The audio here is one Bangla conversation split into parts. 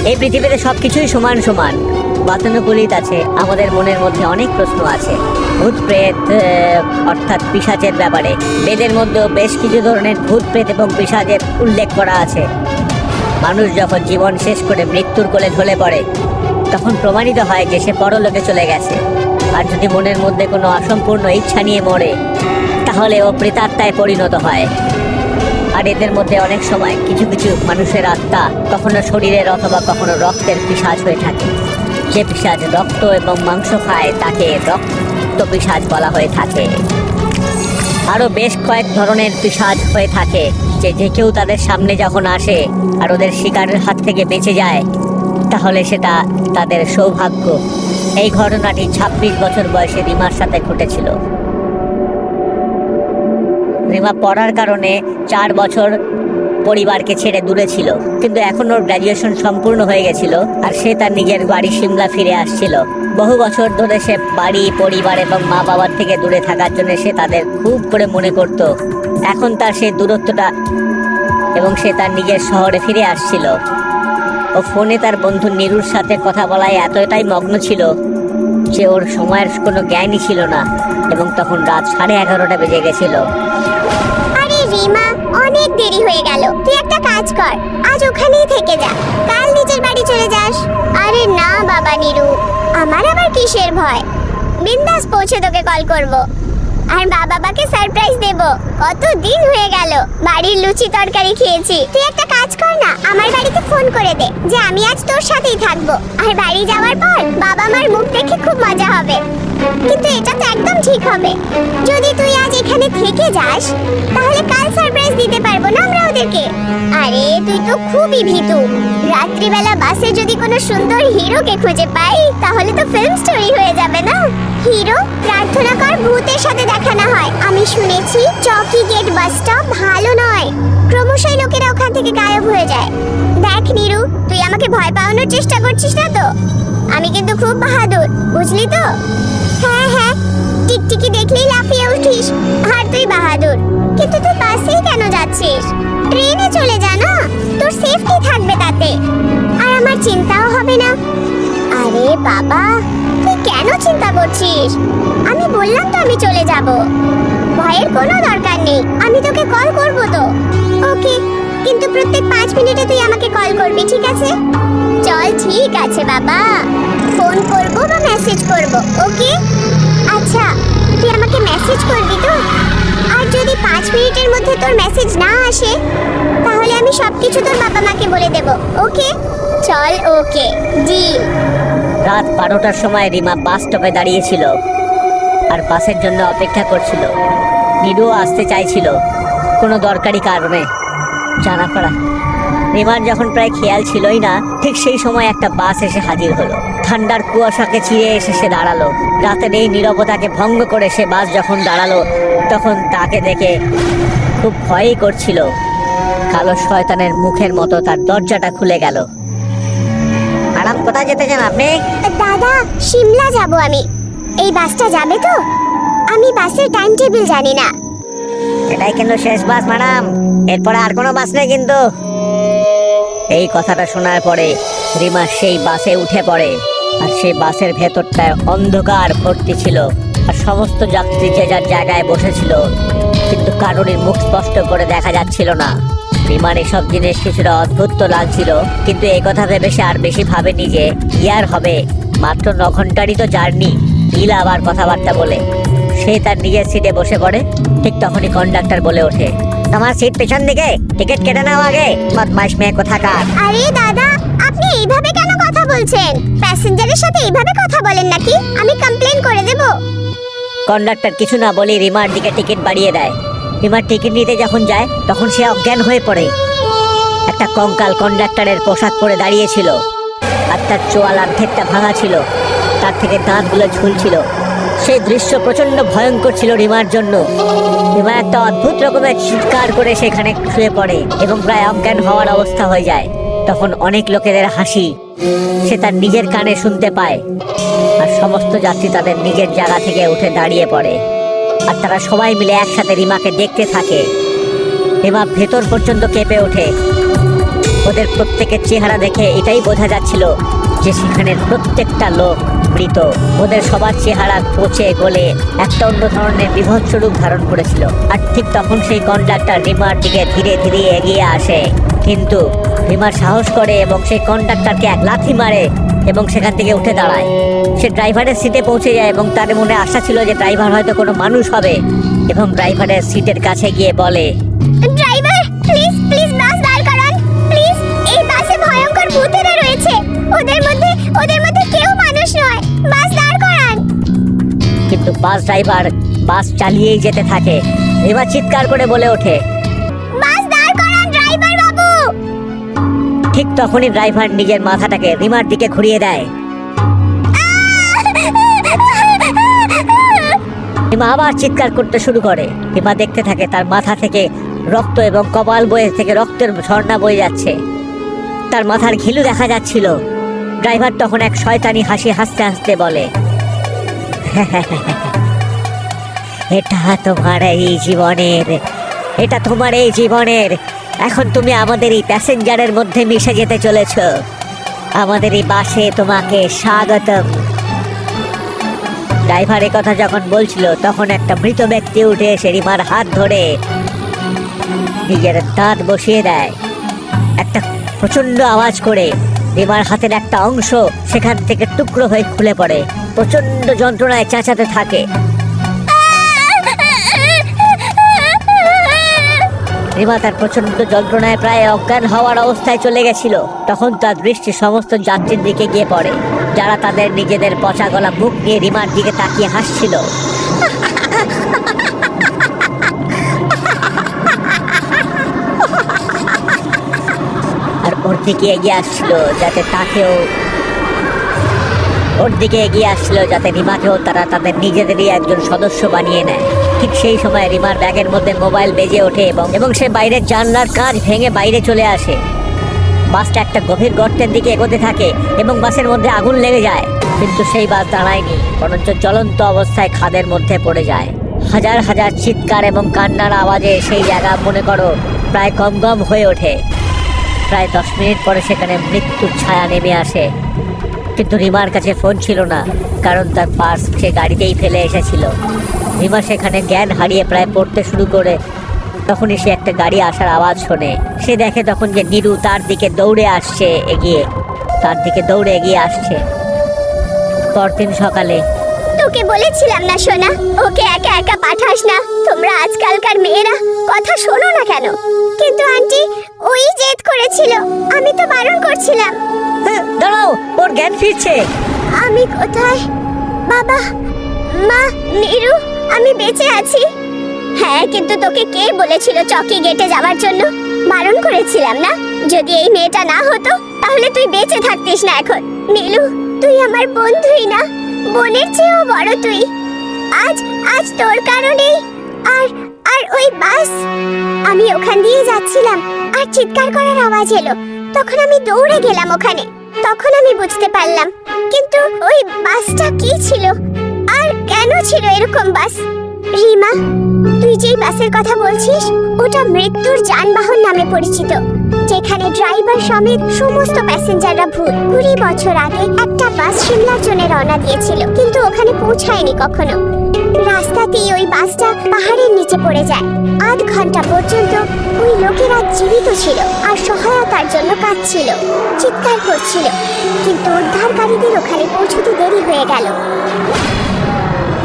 এই পৃথিবীতে সবকিছুই সমান সমান। বাতানুকূলিত আছে, আমাদের মনের মধ্যে অনেক প্রশ্ন আছে। ভূত প্রেত অর্থাৎ পিশাচের ব্যাপারে বেদের মধ্যে বেশ কিছু ধরনের ভূত প্রেত এবং পিশাচের উল্লেখ করা আছে। মানুষ যখন জীবন শেষ করে মৃত্যুর কোলে ঢলে পড়ে তখন প্রমাণিত হয় যে সে পরলোকে চলে গেছে। আর যদি মনের মধ্যে কোনো অসম্পূর্ণ ইচ্ছা নিয়ে মরে তাহলে ও প্রেতাত্মায় পরিণত হয়। আর এদের মধ্যে অনেক সময় কিছু কিছু মানুষের আত্মা কখনো শরীরের অথবা কখনো রক্তের পিশাচ হয়ে থাকে। যে পিশাচ রক্ত এবং মাংস খায় তাকে রক্ত পিশাচ বলা হয়ে থাকে। আরো বেশ কয়েক ধরনের পিশাচ হয়ে থাকে যে কেউ তাদের সামনে যখন আসে আর ওদের শিকারের হাত থেকে বেঁচে যায় তাহলে সেটা তাদের সৌভাগ্য। এই ঘটনাটি ২৬ বছর বয়সে রিমার সাথে ঘটেছিল। রিমা পড়ার কারণে ৪ বছর পরিবারকে ছেড়ে দূরে ছিল, কিন্তু এখন ওর গ্র্যাজুয়েশন সম্পূর্ণ হয়ে গেছিল আর সে তার নিজের বাড়ি সিমলা ফিরে আসছিল। বহু বছর ধরে সে বাড়ি, পরিবার এবং মা বাবার থেকে দূরে থাকার জন্য সে তাদের খুব করে মনে করত। এখন তার সেই দূরত্বটা এবং সে তার নিজের শহরে ফিরে আসছিল। ও ফোনে তার বন্ধু নীরুর সাথে কথা বলায় এতটাই মগ্ন ছিল যে ওর সময়ের কোনো জ্ঞানই ছিল না এবং তখন রাত 11:30 বেজে গেছিল। আরে রিমা, অনেক দেরি হয়ে গেল, তুই একটা কাজ কর, আজ ওখানেই থেকে যা, কাল নিজের বাড়ি চলে যাস। আরে না বাবা নীরু, আমার আবার কিসের ভয়, বিন্দাস পৌঁছে তোকে কল করব। আর বাবাকে সারপ্রাইজ দেব। কত দিন হয়ে গেল বাড়ির লুচি তরকারি খেয়েছি। তুই একটা কাজ কর না, আমার বাড়িতে ফোন করে দে যে আমি আজ তোর সাথেই থাকবো। আর বাড়ি যাওয়ার পর বাবা মার মুখ দেখে খুব মজা হবে। কিন্তু এটা তো একদম ঠিক হবে, যদি তুই আজ এখানে থেকে যাস তাহলে কাল সারপ্রাইজ দিতে পারবো না আমরা ওদেরকে। আরে তুই তো খুবই ভীতু, রাত্রিবেলা বাসে যদি কোনো সুন্দর হিরোকে খুঁজে পাই তাহলে তো ফিল্ম স্টোরি হয়ে যাবে না। হিরো, প্রার্থনা কর ভূতের সাথে দেখা না হয়। আমি শুনেছি চকি গেট বাস স্টপ ভালো নয়, ক্রমশই লোকেরা ওখান থেকে গায়েব হয়ে যায়। দেখ নীরু, তুই আমাকে ভয় পাওয়ানোর চেষ্টা করছিস না তো? আমি কিন্তু খুব বাহাদুর, বুঝলি তো? হ্যাঁ হ্যাঁ, টিকটিকি দেখলেই লাফিয়ে উঠিস, আর তুই বাহাদুর। কিন্তু তুই বাসেই কেন যাচ্ছিস? ট্রেনে চলে যা না, তোর সেফটি থাকবে তাতে, আর আমার চিন্তাও হবে না। আরে বাবা, তুই কেন চিন্তা করছিস? আমি বললাম তো আমি চলে যাব, ভয়ের কোনো দরকার নেই। আমি তোকে কল করব তো। ওকে, কিন্তু প্রত্যেক 5 মিনিটে তুই আমাকে কল করবি, ঠিক আছে? চল ঠিক আছে বাবা, ফোন করব বা মেসেজ করব, ওকে? আচ্ছা, তুই আমাকে মেসেজ করবি তো? আর যদি 5 মিনিটের মধ্যে তোর মেসেজ না আসে তাহলে আমি সবকিছু তোর বাবা মাকে বলে দেব, ওকে? চল, ওকে ডিল। রাত 12টার সময় রিমা বাস স্টপে দাঁড়িয়েছিল আর বাসের জন্য অপেক্ষা করছিল। নীরুও আসতে চাইছিল কোনো দরকারি কারণে। জানাপাড়া রিমার যখন প্রায় খেয়াল ছিলই না, ঠিক সেই সময় একটা বাস এসে হাজির হলো। ঠান্ডার কুয়াশাকে চিরে এসে সে দাঁড়ালো। রাতের এই নীরবতাকে ভঙ্গ করে সে বাস যখন দাঁড়ালো তখন তাকে দেখে খুব ভয়ই করছিল। কালো শয়তানের মুখের মতো তার দরজাটা খুলে গেল। ম্যাডাম, কোথায় যেতে চান আপনি? দাদা, সিমলা যাব আমি। এই বাসটা যাবে তো? আমি বাসের টাইম টেবিল জানি না। এটাই কিন্তু শেষ বাস ম্যাডাম, এরপরে আর কোনো বাস নেই কিন্তু। এই কথাটা শোনার পরে রিমা সেই বাসে উঠে পড়ে। আর সেই বাসের ভেতরটায় অন্ধকার ভর্তি ছিল আর সমস্ত যাত্রী যে যার জায়গায় বসেছিল, কিন্তু কারোরই মুখ স্পষ্ট করে দেখা যাচ্ছিল না। রিমার এসব জিনিস কিছুটা অদ্ভুত তো লাগছিল, কিন্তু এই কথা ভেবে সে আর বেশি ভাবেনি যে ইয়ার হবে, মাত্র 9 ঘন্টারই তো জার্নি। নীলা আবার কথাবার্তা বলে সে তার নিজের সিটে বসে পড়ে। ঠিক তখনই কন্ডাক্টর বলে ওঠে, তোমার সিট পেছন দিকে, টিকিট কেটে নাও আগে, বদমাইশ মেয়ে কোথাকার। আরে দাদা, আপনি এইভাবে কেন কথা বলছেন? প্যাসেঞ্জারের সাথে এইভাবে কথা বলেন নাকি? আমি কমপ্লেন করে দেব। কন্ডাক্টর কিছু না বলে রিমার দিকে টিকিট বাড়িয়ে দেয়। রিমার টিকিট নিতে যখন যায় তখন সে অজ্ঞান হয়ে পড়ে। একটা কঙ্কাল কন্ডাক্টরের পোশাক পরে দাঁড়িয়েছিল আর তার চোয়াল অর্ধেকটা ভাঙা ছিল, তার থেকে দাঁতগুলো ঝুলছিল। সেই দৃশ্য প্রচন্ড ভয়ঙ্কর ছিল রিমার জন্য। রিমা একটা অদ্ভুত রকমের চিৎকার করে সেখানে শুয়ে পড়ে এবং প্রায় অজ্ঞান হওয়ার অবস্থা হয়ে যায়। তখন অনেক লোকেদের হাসি সে তার নিজের কানে শুনতে পায় আর সমস্ত যাত্রী তাদের নিজের জায়গা থেকে উঠে দাঁড়িয়ে পড়ে আর তারা সবাই মিলে একসাথে রিমাকে দেখতে থাকে। রিমা ভেতর পর্যন্ত কেঁপে ওঠে। ও ওদের প্রত্যেকের চেহারা দেখে এটাই বোঝা যাচ্ছিল যে সেখানের প্রত্যেকটা লোক মৃত। ওদের সবার চেহারা পচে গলে একটা অন্য ধরনের বিভৎস রূপ ধারণ করেছিল। আর ঠিক তখন সেই কন্ডাক্টর রিমার দিকে ধীরে ধীরে এগিয়ে আসে, কিন্তু রিমার সাহস করে এবং সেই কন্ডাক্টরকে এক লাথি মারে এবং সেখান থেকে উঠে দাঁড়ায়। সে ড্রাইভারের সিটে পৌঁছে যায় এবং তার মনে আশা ছিল যে ড্রাইভার হয়তো কোনো মানুষ হবে, এবং ড্রাইভারের সিটের কাছে গিয়ে বলে, ড্রাইভার প্লিজ প্লিজ বাস দাঁড় করান প্লিজ। এই বাসে ভয়ঙ্কর ভূতেরা রয়েছে, ওদের মধ্যে কেউ মানুষ নয়, বাস দাঁড় করান। কিন্তু বাস ড্রাইভার বাস চালিয়েই যেতে থাকে। রিমা চিৎকার করে বলে ওঠে, বাস দাঁড় করান ড্রাইভার বাবু। ঠিক তখনই ড্রাইভার নিজের মাথাটাকে রিমার দিকে ঘুরিয়ে দেয়। রিমা আবার চিৎকার করতে শুরু করে। রিমা দেখতে থাকে তার মাথা থেকে রক্ত এবং কপাল বয়ে থেকে রক্তের ঝর্ণা বয়ে যাচ্ছে, তার মাথার ঘিলু দেখা যাচ্ছিল। ড্রাইভার তখন এক শয়তানি হাসি হাসতে হাসতে বলে, এটা তোমার এই জীবনের, এখন তুমি আমাদের এই প্যাসেঞ্জারের মধ্যে মিশে যেতে চলেছ। আমাদের এই বাসে তোমাকে স্বাগতম। ড্রাইভার এ কথা যখন বলছিল তখন একটা মৃত ব্যক্তি উঠে এসে রিমার হাত ধরে নিজের দাঁত বসিয়ে দেয়। একটা প্রচন্ড আওয়াজ করে রিমার হাতের একটা অংশ সেখান থেকে টুকরো হয়ে খুলে পড়ে। প্রচন্ড যন্ত্রণায় চেঁচাতে থাকে। রিমা তার প্রচন্ড যন্ত্রণায় প্রায় অজ্ঞান হওয়ার অবস্থায় চলে গেছিল। তখন তার দৃষ্টি সমস্ত যাত্রীর দিকে গিয়ে পড়ে, যারা তাদের নিজেদের পচা গলা মুখ নিয়ে রিমার দিকে তাকিয়ে হাসছিল। আর ওর দিকে এগিয়ে আসছিল যাতে রিমাকেও তারা তাদের নিজেদেরই একজন সদস্য বানিয়ে নেয়। ঠিক সেই সময় রিমার ব্যাগের মধ্যে মোবাইল বেজে ওঠে এবং সে বাইরের জানলার কাঁচ ভেঙে বাইরে চলে আসে। বাসটা একটা গভীর গর্তের দিকে এগোতে থাকে এবং বাসের মধ্যে আগুন লেগে যায়, কিন্তু সেই বাস দাঁড়ায়নি, বরঞ্চ জ্বলন্ত অবস্থায় খাদের মধ্যে পড়ে যায়। হাজার হাজার চিৎকার এবং কান্নার আওয়াজে সেই জায়গা মনে করো প্রায় গমগম হয়ে ওঠে। প্রায় 10 মিনিট পরে সেখানে মৃত্যুর ছায়া নেমে আসে। কিন্তু রিমার কাছে ফোন ছিল না, কারণ তার পার্স সে গাড়িতেই ফেলে এসেছিল। রিমা সেখানে জ্ঞান হারিয়ে প্রায় পড়তে শুরু করে। তখনই সে একটা গাড়ি আসার আওয়াজ শোনে। সে দেখে তখন যে নীরু তার দিকে দৌড়ে এগিয়ে আসছে। পরদিন সকালে, তোকে বলেছিলাম না সোনা, ওকে একা একা পাঠাস না। তোমরা আজকালকার মেয়েরা কথা শোনো না কেন? কিন্তু আন্টি ওই জেদ করেছিল, আমি তো বারণ করছিলাম। দাঁড়াও, ওর জ্ঞান ফিরছে। আমি কোথায়? বাবা, মা, নীরু, আমি বেঁচে আছি। হ্যাঁ, কিন্তু তোকে কে বলেছিল চকি গেটে যাওয়ার জন্য? বারণ করেছিলাম না? যদি এই মেয়েটা না হতো তাহলে তুই বেঁচে থাকতিস না এখন। নীলু, তুই আমার বন্ধুই না, বোনের চেয়েও বড় তুই। আজ তোর কারণেই। আর ওই বাস, আমি ওখান দিয়ে যাচ্ছিলাম আর চিৎকার করার আওয়াজ এলো। তখন আমি দৌড়ে গেলাম ওখানে। তখন আমি বুঝতে পারলাম, কিন্তু ওই বাসটা কি ছিল আর কেন ছিল এরকম বাস? রিমা, তুই যেই বাসের কথা বলছিস ওটা মৃত্যুর যানবাহন নামে পরিচিত, যেখানে ড্রাইভার সমেত সমস্ত প্যাসেঞ্জাররা ভূত। 20 বছর আগে একটা বাস সিমলার জন্য রওনা দিয়েছিল, কিন্তু ওখানে পৌঁছায়নি কখনো। রাস্তাতেই ওই বাসটা পাহাড়ের নিচে পড়ে যায়। আধ ঘন্টা পর্যন্ত ওই লোকেরা জীবিত ছিল আর সহায়তার জন্য কাঁদছিল, চিৎকার করছিল, কিন্তু উদ্ধারকারীদের ওখানে পৌঁছতে দেরি হয়ে গেল।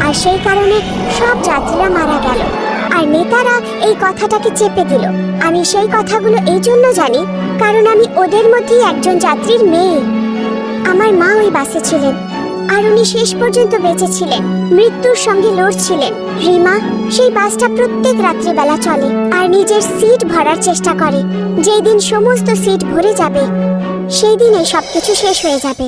আর সেই কারণে সব যাত্রীরা মারা গেল। আর নেতারা এই কথাটাকে চেপে দিল। আমি সেই কথাগুলো এই জন্য জানি কারণ আমি ওদের মধ্যেই একজন যাত্রীর মেয়ে। আমার মা ওই বাসে ছিলেন আর উনি শেষ পর্যন্ত বেঁচে ছিলেন, মৃত্যুর সঙ্গে লড়ছিলেন। রিমা, সেই বাসটা প্রত্যেক রাত্রিবেলা চলে আর নিজের সিট ভরার চেষ্টা করে। যেই দিন সমস্ত সিট ভরে যাবে সেই দিন এই সবকিছু শেষ হয়ে যাবে।